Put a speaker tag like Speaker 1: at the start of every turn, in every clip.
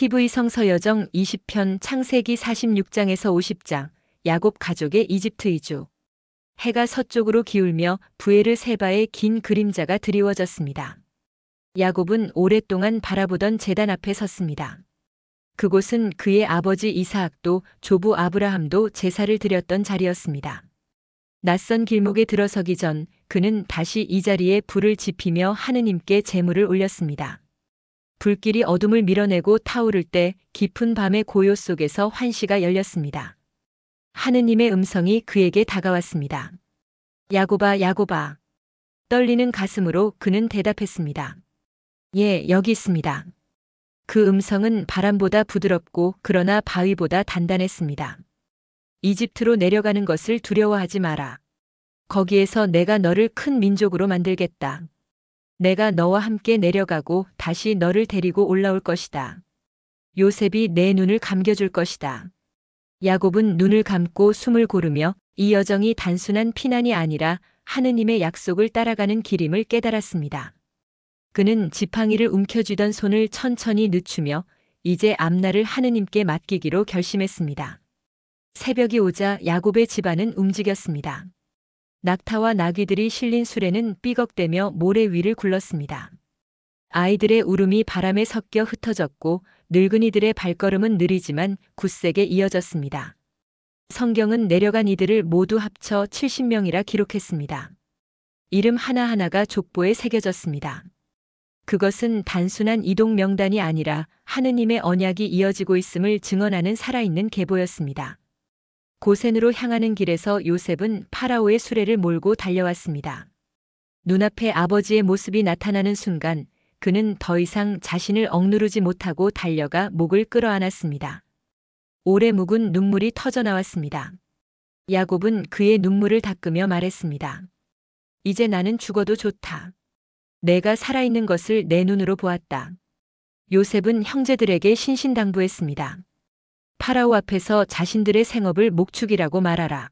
Speaker 1: TV 성서여정 20편 창세기 46장에서 50장 야곱 가족의 이집트 이주. 해가 서쪽으로 기울며 브에르세바의 긴 그림자가 드리워졌습니다. 야곱은 오랫동안 바라보던 제단 앞에 섰습니다. 그곳은 그의 아버지 이사학도 조부 아브라함도 제사를 드렸던 자리였습니다. 낯선 길목에 들어서기 전 그는 다시 이 자리에 불을 지피며 하느님께 제물을 올렸습니다. 불길이 어둠을 밀어내고 타오를 때 깊은 밤의 고요 속에서 환시가 열렸습니다. 하느님의 음성이 그에게 다가왔습니다. 야곱아, 야곱아. 떨리는 가슴으로 그는 대답했습니다. 예, 여기 있습니다. 그 음성은 바람보다 부드럽고 그러나 바위보다 단단했습니다. 이집트로 내려가는 것을 두려워하지 마라. 거기에서 내가 너를 큰 민족으로 만들겠다. 내가 너와 함께 내려가고 다시 너를 데리고 올라올 것이다. 요셉이 내 눈을 감겨줄 것이다. 야곱은 눈을 감고 숨을 고르며 이 여정이 단순한 피난이 아니라 하느님의 약속을 따라가는 길임을 깨달았습니다. 그는 지팡이를 움켜쥐던 손을 천천히 늦추며 이제 앞날을 하느님께 맡기기로 결심했습니다. 새벽이 오자 야곱의 집안은 움직였습니다. 낙타와 나귀들이 실린 수레는 삐걱대며 모래 위를 굴렀습니다. 아이들의 울음이 바람에 섞여 흩어졌고 늙은이들의 발걸음은 느리지만 굳세게 이어졌습니다. 성경은 내려간 이들을 모두 합쳐 70명이라 기록했습니다. 이름 하나하나가 족보에 새겨졌습니다. 그것은 단순한 이동 명단이 아니라 하느님의 언약이 이어지고 있음을 증언하는 살아있는 계보였습니다. 고센으로 향하는 길에서 요셉은 파라오의 수레를 몰고 달려왔습니다. 눈앞에 아버지의 모습이 나타나는 순간 그는 더 이상 자신을 억누르지 못하고 달려가 목을 끌어안았습니다. 오래 묵은 눈물이 터져나왔습니다. 야곱은 그의 눈물을 닦으며 말했습니다. 이제 나는 죽어도 좋다. 내가 살아있는 것을 내 눈으로 보았다. 요셉은 형제들에게 신신당부했습니다. 파라오 앞에서 자신들의 생업을 목축이라고 말하라.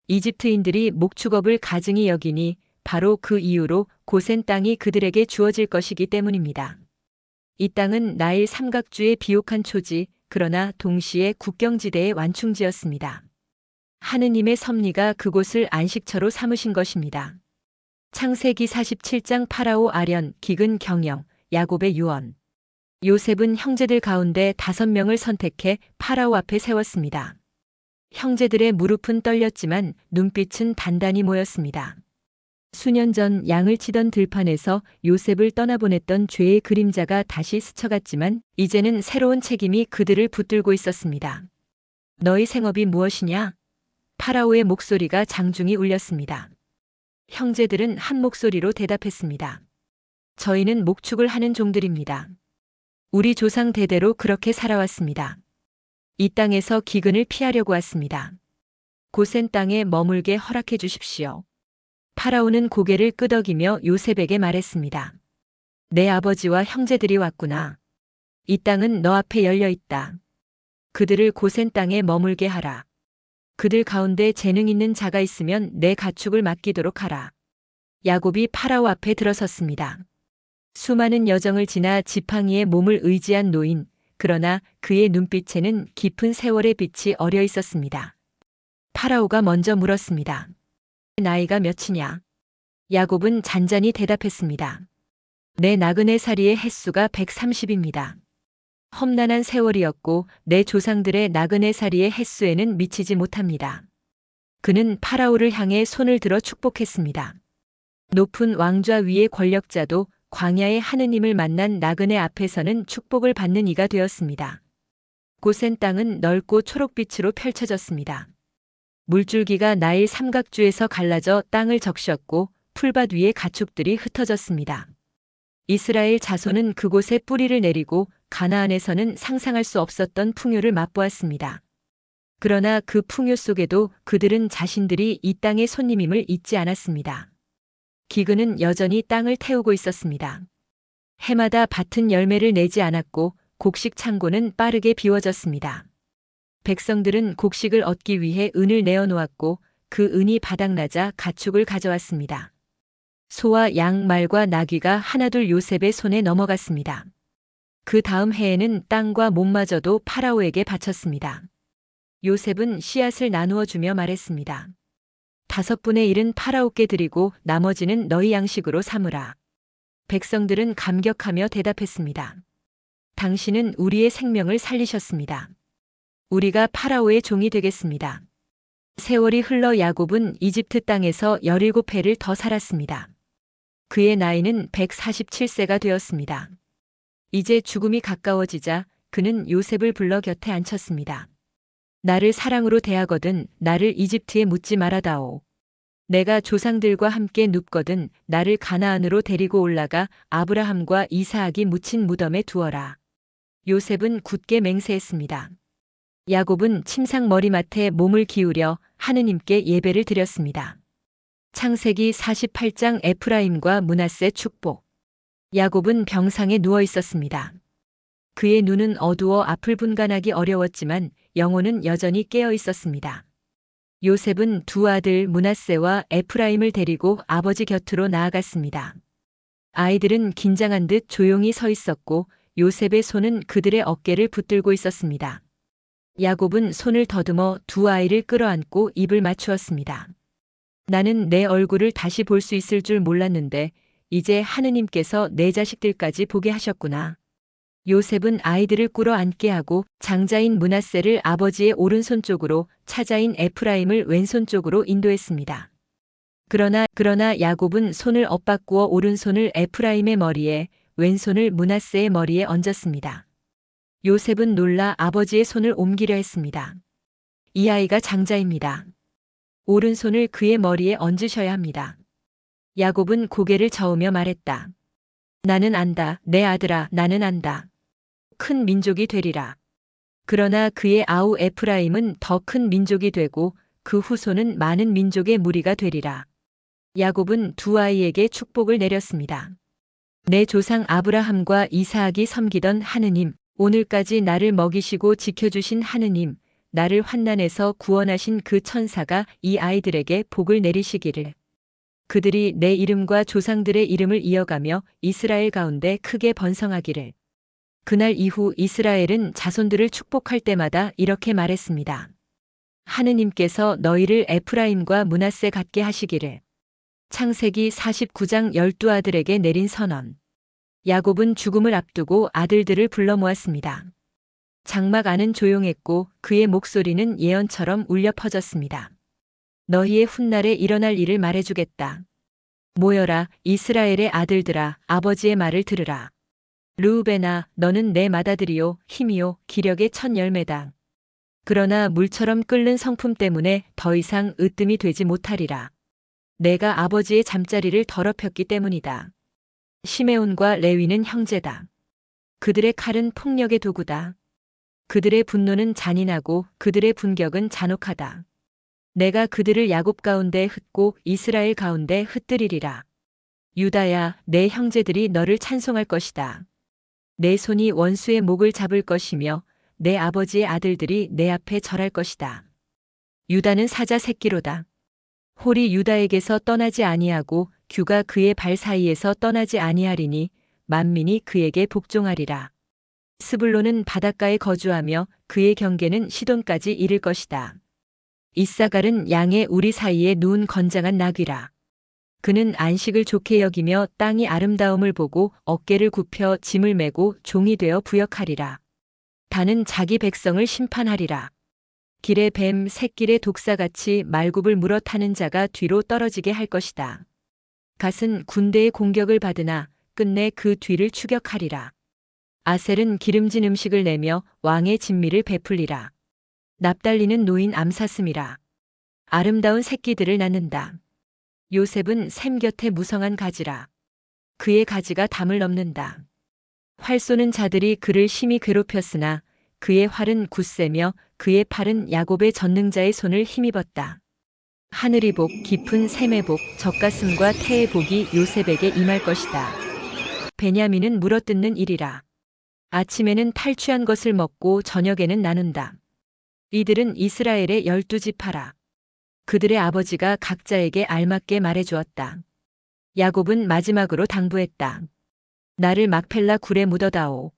Speaker 1: 이집트인들이 목축업을 가증히 여기니 바로 그 이유로 고센 땅이 그들에게 주어질 것이기 때문입니다. 이 땅은 나일 삼각주의 비옥한 초지, 그러나 동시에 국경지대의 완충지였습니다. 하느님의 섭리가 그곳을 안식처로 삼으신 것입니다. 창세기 47장 파라오 아련, 기근 경영, 야곱의 유언. 요셉은 형제들 가운데 5명을 선택해 파라오 앞에 세웠습니다. 형제들의 무릎은 떨렸지만 눈빛은 단단히 모였습니다. 수년 전 양을 치던 들판에서 요셉을 떠나보냈던 죄의 그림자가 다시 스쳐갔지만 이제는 새로운 책임이 그들을 붙들고 있었습니다. 너희 생업이 무엇이냐? 파라오의 목소리가 장중히 울렸습니다. 형제들은 한 목소리로 대답했습니다. 저희는 목축을 하는 종들입니다. 우리 조상 대대로 그렇게 살아왔습니다. 이 땅에서 기근을 피하려고 왔습니다. 고센 땅에 머물게 허락해 주십시오. 파라오는 고개를 끄덕이며 요셉에게 말했습니다. 내 아버지와 형제들이 왔구나. 이 땅은 너 앞에 열려 있다. 그들을 고센 땅에 머물게 하라. 그들 가운데 재능 있는 자가 있으면 내 가축을 맡기도록 하라. 야곱이 파라오 앞에 들어섰습니다. 수많은 여정을 지나 지팡이에 몸을 의지한 노인, 그러나 그의 눈빛에는 깊은 세월의 빛이 어려 있었습니다. 파라오가 먼저 물었습니다. 나이가 몇이냐? 야곱은 잔잔히 대답했습니다. 내 나그네 살이의 횟수가 130입니다. 험난한 세월이었고 내 조상들의 나그네 살이의 횟수에는 미치지 못합니다. 그는 파라오를 향해 손을 들어 축복했습니다. 높은 왕좌 위의 권력자도 광야의 하느님을 만난 나그네 앞에서는 축복을 받는 이가 되었습니다. 고센 땅은 넓고 초록빛으로 펼쳐졌습니다. 물줄기가 나일 삼각주에서 갈라져 땅을 적셨고 풀밭 위에 가축들이 흩어졌습니다. 이스라엘 자손은 그곳에 뿌리를 내리고 가나안에서는 상상할 수 없었던 풍요를 맛보았습니다. 그러나 그 풍요 속에도 그들은 자신들이 이 땅의 손님임을 잊지 않았습니다. 기근은 여전히 땅을 태우고 있었습니다. 해마다 밭은 열매를 내지 않았고 곡식 창고는 빠르게 비워졌습니다. 백성들은 곡식을 얻기 위해 은을 내어놓았고 그 은이 바닥나자 가축을 가져왔습니다. 소와 양, 말과 나귀가 하나둘 요셉의 손에 넘어갔습니다. 그 다음 해에는 땅과 몸마저도 파라오에게 바쳤습니다. 요셉은 씨앗을 나누어 주며 말했습니다. 1/5 일은 파라오께 드리고 나머지는 너희 양식으로 삼으라. 백성들은 감격하며 대답했습니다. 당신은 우리의 생명을 살리셨습니다. 우리가 파라오의 종이 되겠습니다. 세월이 흘러 야곱은 이집트 땅에서 17해를 더 살았습니다. 그의 나이는 147세가 되었습니다. 이제 죽음이 가까워지자 그는 요셉을 불러 곁에 앉혔습니다. 나를 사랑으로 대하거든 나를 이집트에 묻지 말아다오. 내가 조상들과 함께 눕거든 나를 가나안으로 데리고 올라가 아브라함과 이사악이 묻힌 무덤에 두어라. 요셉은 굳게 맹세했습니다. 야곱은 침상 머리맡에 몸을 기울여 하느님께 예배를 드렸습니다. 창세기 48장 에프라임과 므낫세 축복. 야곱은 병상에 누워 있었습니다. 그의 눈은 어두워 앞을 분간하기 어려웠지만 영혼은 여전히 깨어 있었습니다. 요셉은 두 아들 므낫세와 에프라임을 데리고 아버지 곁으로 나아갔습니다. 아이들은 긴장한 듯 조용히 서 있었고 요셉의 손은 그들의 어깨를 붙들고 있었습니다. 야곱은 손을 더듬어 두 아이를 끌어안고 입을 맞추었습니다. 나는 내 얼굴을 다시 볼 수 있을 줄 몰랐는데 이제 하느님께서 내 자식들까지 보게 하셨구나. 요셉은 아이들을 꿇어 앉게 하고 장자인 므낫세를 아버지의 오른손 쪽으로 차자인 에프라임을 왼손 쪽으로 인도했습니다. 그러나 야곱은 손을 엇바꾸어 오른손을 에프라임의 머리에 왼손을 므낫세의 머리에 얹었습니다. 요셉은 놀라 아버지의 손을 옮기려 했습니다. 이 아이가 장자입니다. 오른손을 그의 머리에 얹으셔야 합니다. 야곱은 고개를 저으며 말했다. 나는 안다, 내 아들아, 나는 안다. 큰 민족이 되리라. 그러나 그의 아우 에프라임은 더 큰 민족이 되고 그 후손은 많은 민족의 무리가 되리라. 야곱은 두 아이에게 축복을 내렸습니다. 내 조상 아브라함과 이사악이 섬기던 하느님, 오늘까지 나를 먹이시고 지켜주신 하느님, 나를 환난에서 구원하신 그 천사가 이 아이들에게 복을 내리시기를. 그들이 내 이름과 조상들의 이름을 이어가며 이스라엘 가운데 크게 번성하기를. 그날 이후 이스라엘은 자손들을 축복할 때마다 이렇게 말했습니다. 하느님께서 너희를 에프라임과 므낫세 같게 하시기를. 창세기 49장 12아들에게 내린 선언. 야곱은 죽음을 앞두고 아들들을 불러 모았습니다. 장막 안은 조용했고 그의 목소리는 예언처럼 울려 퍼졌습니다. 너희의 훗날에 일어날 일을 말해주겠다. 모여라, 이스라엘의 아들들아, 아버지의 말을 들으라. 르우벤아, 너는 내 맏아들이요, 힘이요, 기력의 첫 열매다. 그러나 물처럼 끓는 성품 때문에 더 이상 으뜸이 되지 못하리라. 내가 아버지의 잠자리를 더럽혔기 때문이다. 시메온과 레위는 형제다. 그들의 칼은 폭력의 도구다. 그들의 분노는 잔인하고 그들의 분격은 잔혹하다. 내가 그들을 야곱 가운데 흩고 이스라엘 가운데 흩뜨리리라. 유다야, 내 형제들이 너를 찬송할 것이다. 내 손이 원수의 목을 잡을 것이며 내 아버지의 아들들이 내 앞에 절할 것이다. 유다는 사자 새끼로다. 홀이 유다에게서 떠나지 아니하고 규가 그의 발 사이에서 떠나지 아니하리니 만민이 그에게 복종하리라. 스불론은 바닷가에 거주하며 그의 경계는 시돈까지 이를 것이다. 이사갈은 양의 우리 사이에 누운 건장한 나귀라. 그는 안식을 좋게 여기며 땅이 아름다움을 보고 어깨를 굽혀 짐을 메고 종이 되어 부역하리라. 다는 자기 백성을 심판하리라. 길의 뱀 새길의 독사같이 말굽을 물어 타는 자가 뒤로 떨어지게 할 것이다. 갓은 군대의 공격을 받으나 끝내 그 뒤를 추격하리라. 아셀은 기름진 음식을 내며 왕의 진미를 베풀리라. 납달리는 노인 암사슴이라. 아름다운 새끼들을 낳는다. 요셉은 샘 곁에 무성한 가지라. 그의 가지가 담을 넘는다. 활 쏘는 자들이 그를 심히 괴롭혔으나 그의 활은 굳세며 그의 팔은 야곱의 전능자의 손을 힘입었다. 하늘의 복, 깊은 샘의 복, 젖가슴과 태의 복이 요셉에게 임할 것이다. 베냐민은 물어뜯는 일이라. 아침에는 탈취한 것을 먹고 저녁에는 나눈다. 이들은 이스라엘의 12지파라. 그들의 아버지가 각자에게 알맞게 말해주었다. 야곱은 마지막으로 당부했다. 나를 막펠라 굴에 묻어다오.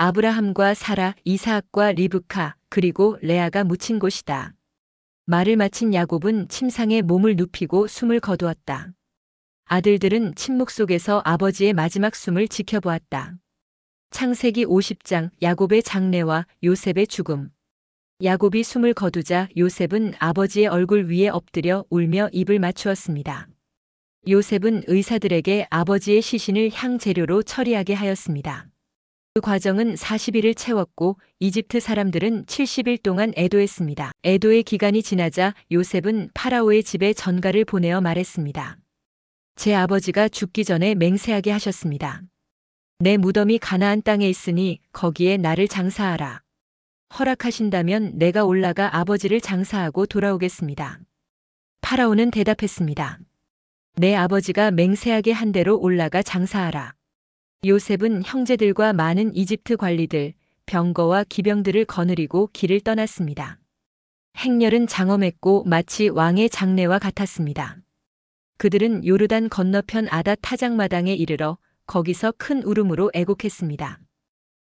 Speaker 1: 아브라함과 사라, 이사학과 리브카, 그리고 레아가 묻힌 곳이다. 말을 마친 야곱은 침상에 몸을 눕히고 숨을 거두었다. 아들들은 침묵 속에서 아버지의 마지막 숨을 지켜보았다. 창세기 50장 야곱의 장례와 요셉의 죽음. 야곱이 숨을 거두자 요셉은 아버지의 얼굴 위에 엎드려 울며 입을 맞추었습니다. 요셉은 의사들에게 아버지의 시신을 향재료로 처리하게 하였습니다. 그 과정은 40일을 채웠고 이집트 사람들은 70일 동안 애도했습니다. 애도의 기간이 지나자 요셉은 파라오의 집에 전가를 보내어 말했습니다. 제 아버지가 죽기 전에 맹세하게 하셨습니다. 내 무덤이 가나안 땅에 있으니 거기에 나를 장사하라. 허락하신다면 내가 올라가 아버지를 장사하고 돌아오겠습니다. 파라오는 대답했습니다. 내 아버지가 맹세하게 한 대로 올라가 장사하라. 요셉은 형제들과 많은 이집트 관리들, 병거와 기병들을 거느리고 길을 떠났습니다. 행렬은 장엄했고 마치 왕의 장례와 같았습니다. 그들은 요르단 건너편 아닷 타작마당에 이르러 거기서 큰 울음으로 애곡했습니다.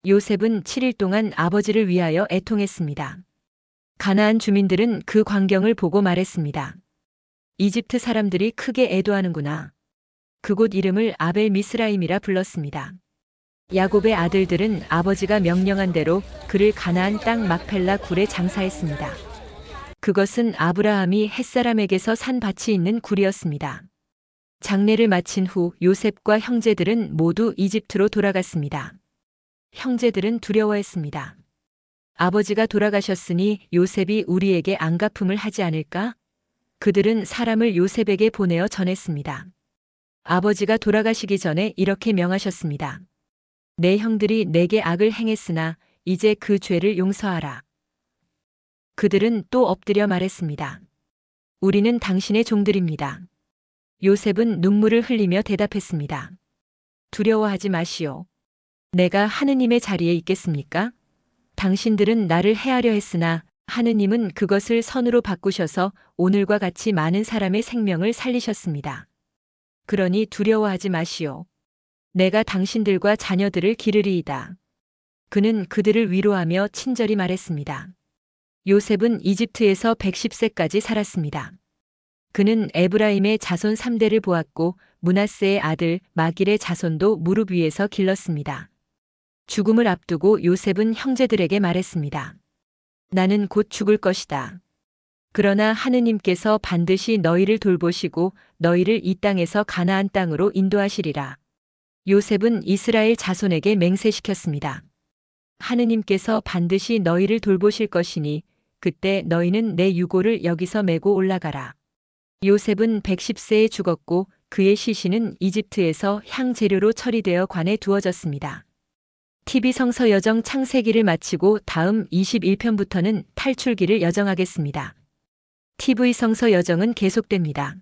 Speaker 1: 요셉은 7일 동안 아버지를 위하여 애통했습니다. 가나안 주민들은 그 광경을 보고 말했습니다. 이집트 사람들이 크게 애도하는구나. 그곳 이름을 아벨 미스라임이라 불렀습니다. 야곱의 아들들은 아버지가 명령한 대로 그를 가나안 땅 막펠라 굴에 장사했습니다. 그것은 아브라함이 햇사람에게서 산 밭이 있는 굴이었습니다. 장례를 마친 후 요셉과 형제들은 모두 이집트로 돌아갔습니다. 형제들은 두려워했습니다. 아버지가 돌아가셨으니 요셉이 우리에게 안갚음을 하지 않을까? 그들은 사람을 요셉에게 보내어 전했습니다. 아버지가 돌아가시기 전에 이렇게 명하셨습니다. 내 형들이 내게 악을 행했으나 이제 그 죄를 용서하라. 그들은 또 엎드려 말했습니다. 우리는 당신의 종들입니다. 요셉은 눈물을 흘리며 대답했습니다. 두려워하지 마시오. 내가 하느님의 자리에 있겠습니까? 당신들은 나를 해하려 했으나 하느님은 그것을 선으로 바꾸셔서 오늘과 같이 많은 사람의 생명을 살리셨습니다. 그러니 두려워하지 마시오. 내가 당신들과 자녀들을 기르리이다. 그는 그들을 위로하며 친절히 말했습니다. 요셉은 이집트에서 110세까지 살았습니다. 그는 에브라임의 자손 3대를 보았고 므낫세의 아들 마길의 자손도 무릎 위에서 길렀습니다. 죽음을 앞두고 요셉은 형제들에게 말했습니다. 나는 곧 죽을 것이다. 그러나 하느님께서 반드시 너희를 돌보시고 너희를 이 땅에서 가나안 땅으로 인도하시리라. 요셉은 이스라엘 자손에게 맹세시켰습니다. 하느님께서 반드시 너희를 돌보실 것이니 그때 너희는 내 유고를 여기서 메고 올라가라. 요셉은 110세에 죽었고 그의 시신은 이집트에서 향재료로 처리되어 관에 두어졌습니다. TV 성서 여정 창세기를 마치고 다음 21편부터는 탈출기를 여정하겠습니다. TV 성서 여정은 계속됩니다.